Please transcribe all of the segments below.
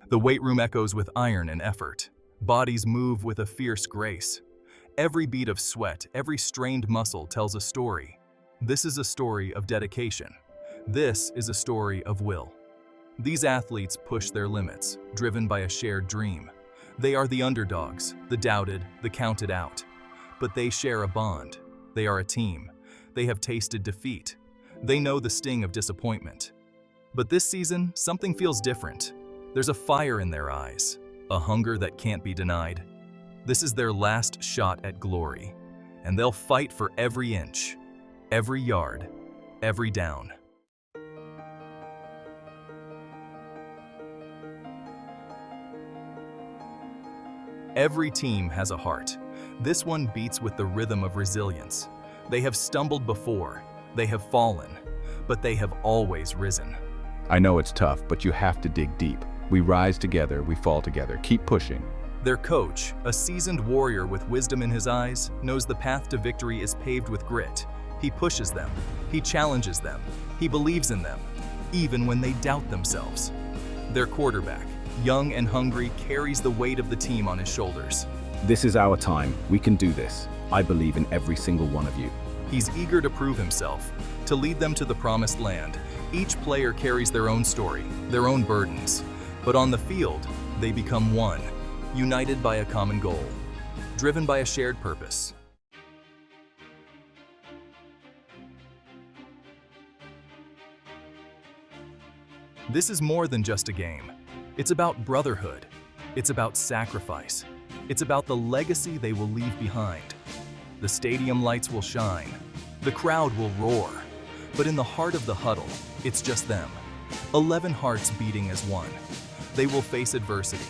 The weight room echoes with iron and effort. Bodies move with a fierce grace. Every bead of sweat, every strained muscle tells a story. This is a story of dedication. This is a story of will. These athletes push their limits, driven by a shared dream. They are the underdogs, the doubted, the counted out. But they share a bond. They are a team. They have tasted defeat. They know the sting of disappointment. But this season, something feels different. There's a fire in their eyes, a hunger that can't be denied. This is their last shot at glory, and they'll fight for every inch, every yard, every down. Every team has a heart. This one beats with the rhythm of resilience. They have stumbled before, they have fallen, but they have always risen. I know it's tough, but you have to dig deep. We rise together, we fall together. Keep pushing. Their coach, a seasoned warrior with wisdom in his eyes, knows the path to victory is paved with grit. He pushes them, he challenges them, he believes in them, even when they doubt themselves. Their quarterback, young and hungry, carries the weight of the team on his shoulders. This is our time. We can do this. I believe in every single one of you. He's eager to prove himself, to lead them to the promised land. Each player carries their own story, their own burdens. But on the field, they become one, united by a common goal, driven by a shared purpose. This is more than just a game. It's about brotherhood. It's about sacrifice. It's about the legacy they will leave behind. The stadium lights will shine. The crowd will roar. But in the heart of the huddle, it's just them. 11 hearts beating as one. They will face adversity.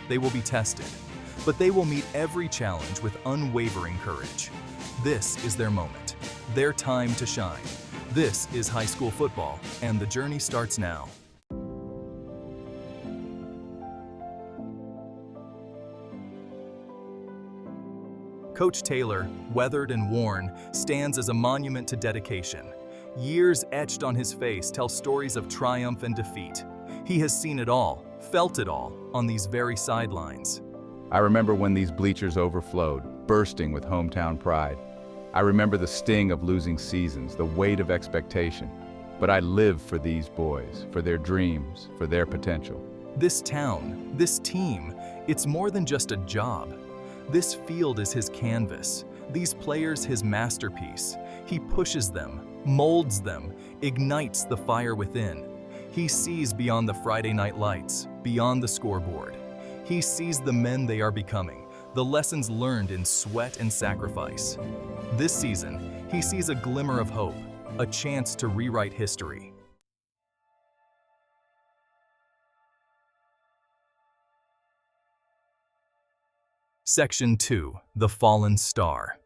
They will be tested. But they will meet every challenge with unwavering courage. This is their moment. Their time to shine. This is high school football, and the journey starts now. Coach Taylor, weathered and worn, stands as a monument to dedication. Years etched on his face tell stories of triumph and defeat. He has seen it all, felt it all, on these very sidelines. I remember when these bleachers overflowed, bursting with hometown pride. I remember the sting of losing seasons, the weight of expectation. But I live for these boys, for their dreams, for their potential. This town, this team, it's more than just a job. This field is his canvas, these players his masterpiece. He pushes them, molds them, ignites the fire within. He sees beyond the Friday night lights, beyond the scoreboard. He sees the men they are becoming, the lessons learned in sweat and sacrifice. This season, he sees a glimmer of hope, a chance to rewrite history. Section 2, The Fallen Star.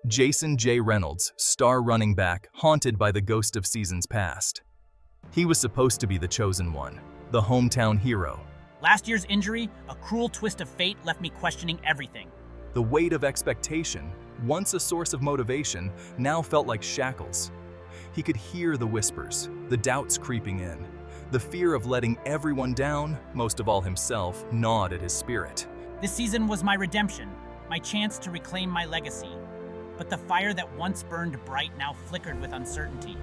Jason J. Reynolds, star running back, haunted by the ghost of seasons past. He was supposed to be the chosen one, the hometown hero. Last year's injury, a cruel twist of fate, left me questioning everything. The weight of expectation, once a source of motivation, now felt like shackles. He could hear the whispers, the doubts creeping in. The fear of letting everyone down, most of all himself, gnawed at his spirit. This season was my redemption, my chance to reclaim my legacy. But the fire that once burned bright now flickered with uncertainty.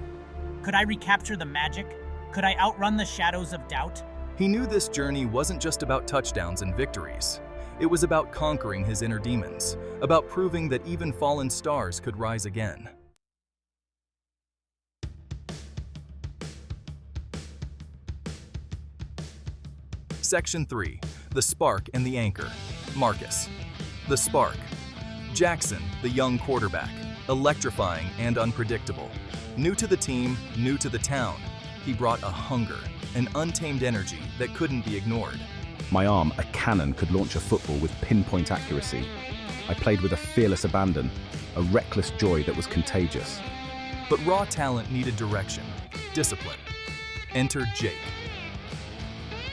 Could I recapture the magic? Could I outrun the shadows of doubt? He knew this journey wasn't just about touchdowns and victories. It was about conquering his inner demons, about proving that even fallen stars could rise again. Section 3, The Spark and the Anchor. Marcus. The Spark. Jackson, the young quarterback, electrifying and unpredictable. New to the team, new to the town, he brought a hunger, an untamed energy that couldn't be ignored. My arm, a cannon, could launch a football with pinpoint accuracy. I played with a fearless abandon, a reckless joy that was contagious. But raw talent needed direction, discipline. Enter Jake.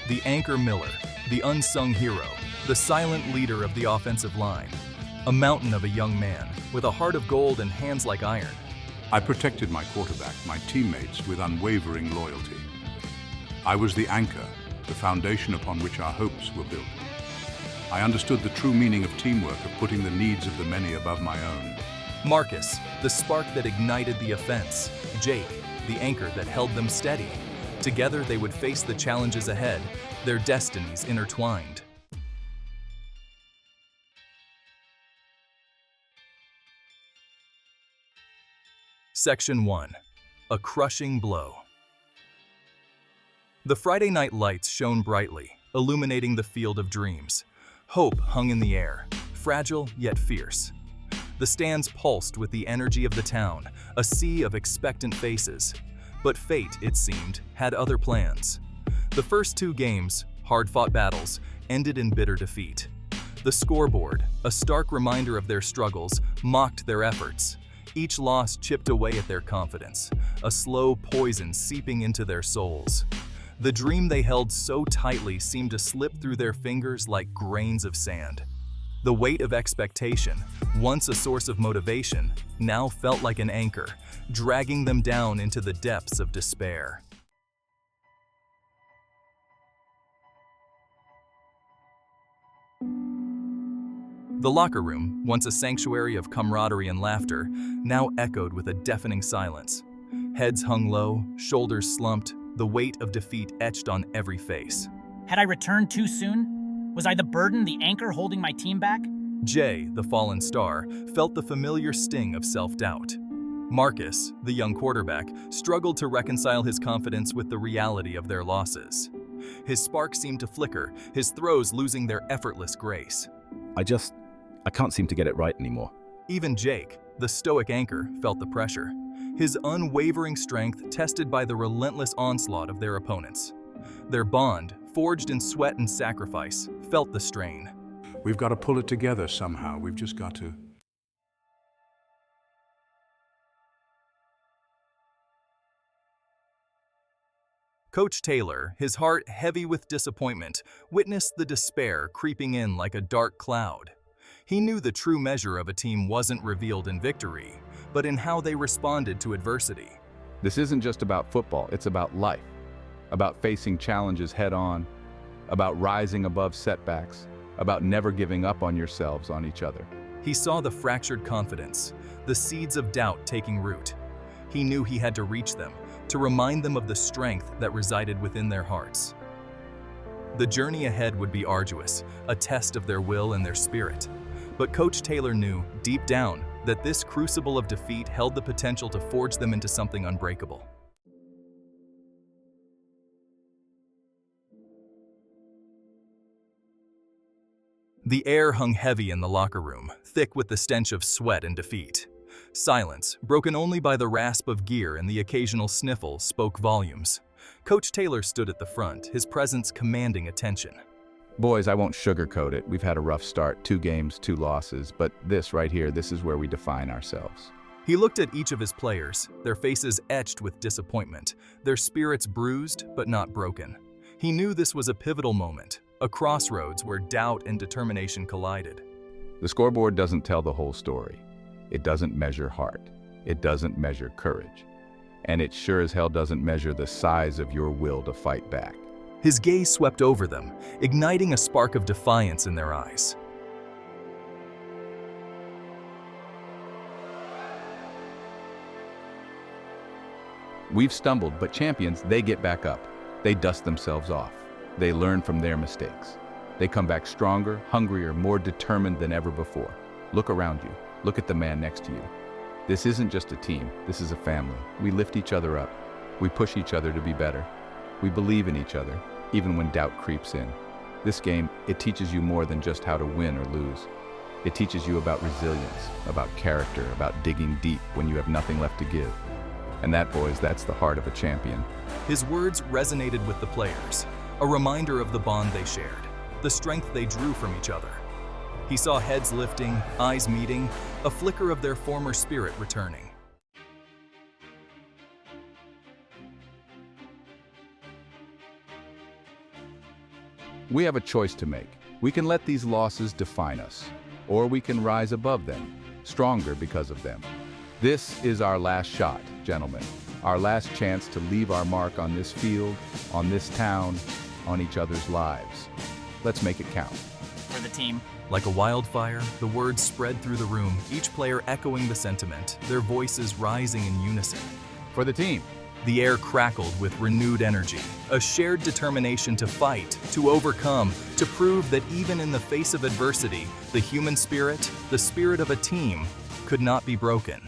The anchor Miller, the unsung hero, the silent leader of the offensive line. A mountain of a young man, with a heart of gold and hands like iron. I protected my quarterback, my teammates, with unwavering loyalty. I was the anchor, the foundation upon which our hopes were built. I understood the true meaning of teamwork, of putting the needs of the many above my own. Marcus, the spark that ignited the offense. Jake, the anchor that held them steady. Together they would face the challenges ahead, their destinies intertwined. Section 1. A crushing blow. The Friday night lights shone brightly, illuminating the field of dreams. Hope hung in the air, fragile yet fierce. The stands pulsed with the energy of the town, a sea of expectant faces. But fate, it seemed, had other plans. The first two games, hard-fought battles, ended in bitter defeat. The scoreboard, a stark reminder of their struggles, mocked their efforts. Each loss chipped away at their confidence, a slow poison seeping into their souls. The dream they held so tightly seemed to slip through their fingers like grains of sand. The weight of expectation, once a source of motivation, now felt like an anchor, dragging them down into the depths of despair. The locker room, once a sanctuary of camaraderie and laughter, now echoed with a deafening silence. Heads hung low, shoulders slumped, the weight of defeat etched on every face. Had I returned too soon? Was I the burden, the anchor holding my team back? Jay, the fallen star, felt the familiar sting of self-doubt. Marcus, the young quarterback, struggled to reconcile his confidence with the reality of their losses. His spark seemed to flicker, his throws losing their effortless grace. I can't seem to get it right anymore. Even Jake, the stoic anchor, felt the pressure, his unwavering strength tested by the relentless onslaught of their opponents. Their bond, forged in sweat and sacrifice, felt the strain. We've got to pull it together somehow. We've just got to. Coach Taylor, his heart heavy with disappointment, witnessed the despair creeping in like a dark cloud. He knew the true measure of a team wasn't revealed in victory, but in how they responded to adversity. This isn't just about football, it's about life. About facing challenges head-on, about rising above setbacks, about never giving up on yourselves, on each other. He saw the fractured confidence, the seeds of doubt taking root. He knew he had to reach them, to remind them of the strength that resided within their hearts. The journey ahead would be arduous, a test of their will and their spirit. But Coach Taylor knew, deep down, that this crucible of defeat held the potential to forge them into something unbreakable. The air hung heavy in the locker room, thick with the stench of sweat and defeat. Silence, broken only by the rasp of gear and the occasional sniffle, spoke volumes. Coach Taylor stood at the front, his presence commanding attention. Boys, I won't sugarcoat it. We've had a rough start, 2 games, 2 losses, but this right here, this is where we define ourselves. He looked at each of his players, their faces etched with disappointment, their spirits bruised but not broken. He knew this was a pivotal moment, a crossroads where doubt and determination collided. The scoreboard doesn't tell the whole story. It doesn't measure heart. It doesn't measure courage. And it sure as hell doesn't measure the size of your will to fight back. His gaze swept over them, igniting a spark of defiance in their eyes. We've stumbled, but champions, they get back up. They dust themselves off. They learn from their mistakes. They come back stronger, hungrier, more determined than ever before. Look around you. Look at the man next to you. This isn't just a team. This is a family. We lift each other up. We push each other to be better. We believe in each other, even when doubt creeps in. This game, it teaches you more than just how to win or lose. It teaches you about resilience, about character, about digging deep when you have nothing left to give. And that, boys, that's the heart of a champion. His words resonated with the players, a reminder of the bond they shared, the strength they drew from each other. He saw heads lifting, eyes meeting, a flicker of their former spirit returning. We have a choice to make. We can let these losses define us, or we can rise above them, stronger because of them. This is our last shot, gentlemen. Our last chance to leave our mark on this field, on this town, on each other's lives. Let's make it count. For the team. Like a wildfire, the words spread through the room, each player echoing the sentiment, their voices rising in unison. For the team. The air crackled with renewed energy, a shared determination to fight, to overcome, to prove that even in the face of adversity, the human spirit, the spirit of a team, could not be broken.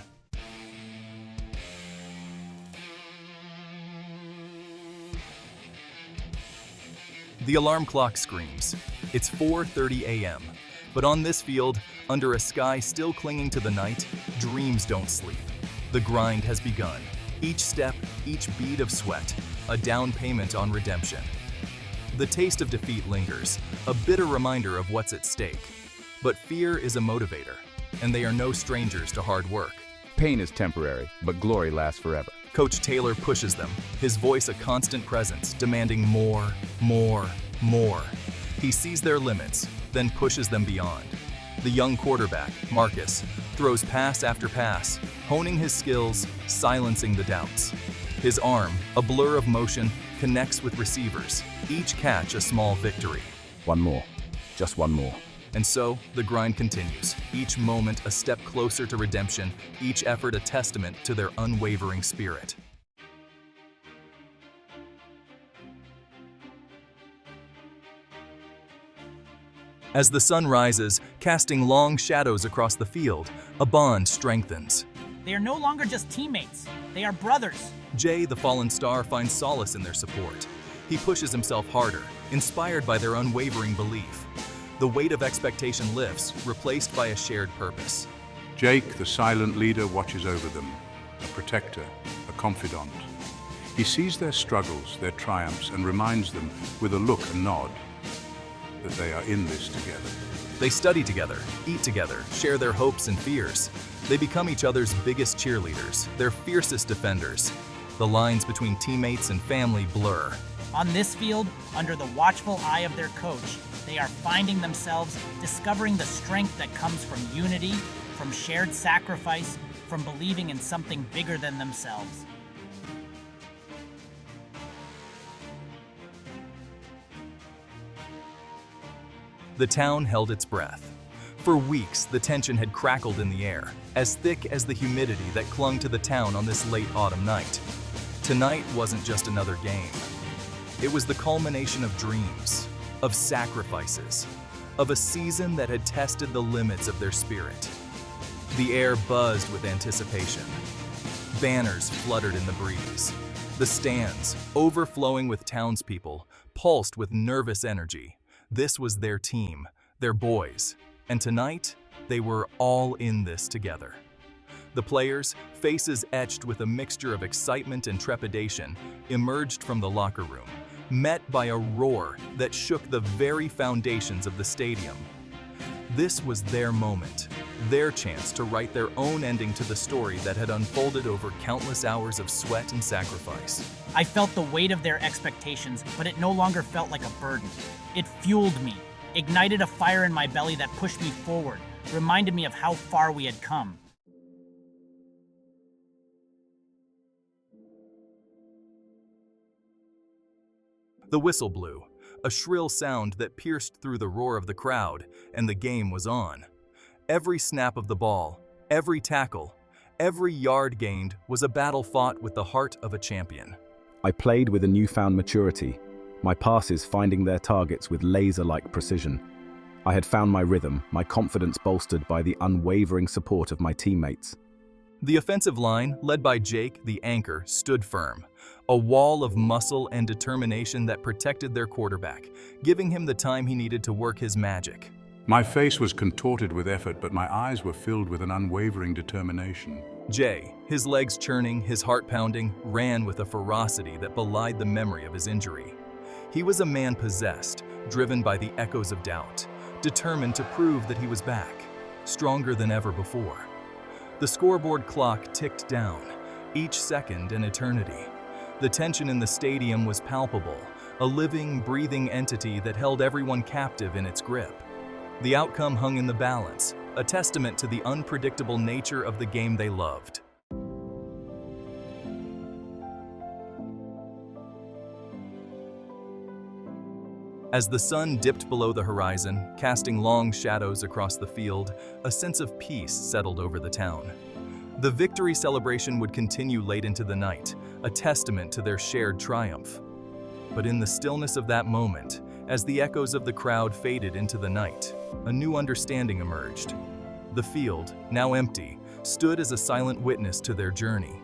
The alarm clock screams. It's 4:30 a.m. But on this field, under a sky still clinging to the night, dreams don't sleep. The grind has begun. Each step, each bead of sweat, a down payment on redemption. The taste of defeat lingers, a bitter reminder of what's at stake. But fear is a motivator, and they are no strangers to hard work. Pain is temporary, but glory lasts forever. Coach Taylor pushes them, his voice a constant presence, demanding more, more, more. He sees their limits, then pushes them beyond. The young quarterback, Marcus, throws pass after pass, honing his skills, silencing the doubts. His arm, a blur of motion, connects with receivers, each catch a small victory. One more. Just one more. And so, the grind continues, each moment a step closer to redemption, each effort a testament to their unwavering spirit. As the sun rises, casting long shadows across the field, a bond strengthens. They are no longer just teammates. They are brothers. Jay, the fallen star, finds solace in their support. He pushes himself harder, inspired by their unwavering belief. The weight of expectation lifts, replaced by a shared purpose. Jake, the silent leader, watches over them, a protector, a confidant. He sees their struggles, their triumphs, and reminds them, with a look and nod, that they are in this together. They study together, eat together, share their hopes and fears. They become each other's biggest cheerleaders, their fiercest defenders. The lines between teammates and family blur. On this field, under the watchful eye of their coach, they are finding themselves, discovering the strength that comes from unity, from shared sacrifice, from believing in something bigger than themselves. The town held its breath. For weeks, the tension had crackled in the air, as thick as the humidity that clung to the town on this late autumn night. Tonight wasn't just another game. It was the culmination of dreams, of sacrifices, of a season that had tested the limits of their spirit. The air buzzed with anticipation. Banners fluttered in the breeze. The stands, overflowing with townspeople, pulsed with nervous energy. This was their team, their boys, and tonight, they were all in this together. The players, faces etched with a mixture of excitement and trepidation, emerged from the locker room, met by a roar that shook the very foundations of the stadium. This was their moment, their chance to write their own ending to the story that had unfolded over countless hours of sweat and sacrifice. I felt the weight of their expectations, but it no longer felt like a burden. It fueled me, ignited a fire in my belly that pushed me forward, reminded me of how far we had come. The whistle blew, a shrill sound that pierced through the roar of the crowd, and the game was on. Every snap of the ball, every tackle, every yard gained was a battle fought with the heart of a champion. I played with a newfound maturity, my passes finding their targets with laser-like precision. I had found my rhythm, my confidence bolstered by the unwavering support of my teammates. The offensive line, led by Jake, the anchor, stood firm, a wall of muscle and determination that protected their quarterback, giving him the time he needed to work his magic. My face was contorted with effort, but my eyes were filled with an unwavering determination. Jay, his legs churning, his heart pounding, ran with a ferocity that belied the memory of his injury. He was a man possessed, driven by the echoes of doubt, determined to prove that he was back, stronger than ever before. The scoreboard clock ticked down, each second an eternity. The tension in the stadium was palpable, a living, breathing entity that held everyone captive in its grip. The outcome hung in the balance, a testament to the unpredictable nature of the game they loved. As the sun dipped below the horizon, casting long shadows across the field, a sense of peace settled over the town. The victory celebration would continue late into the night, a testament to their shared triumph. But in the stillness of that moment, as the echoes of the crowd faded into the night, a new understanding emerged. The field, now empty, stood as a silent witness to their journey.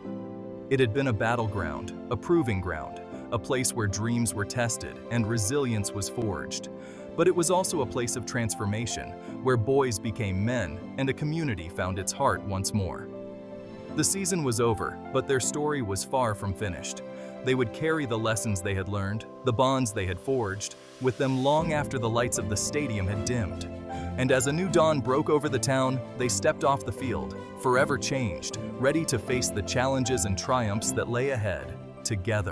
It had been a battleground, a proving ground, a place where dreams were tested and resilience was forged. But it was also a place of transformation, where boys became men and a community found its heart once more. The season was over, but their story was far from finished. They would carry the lessons they had learned, the bonds they had forged, with them long after the lights of the stadium had dimmed. And as a new dawn broke over the town, they stepped off the field, forever changed, ready to face the challenges and triumphs that lay ahead, together.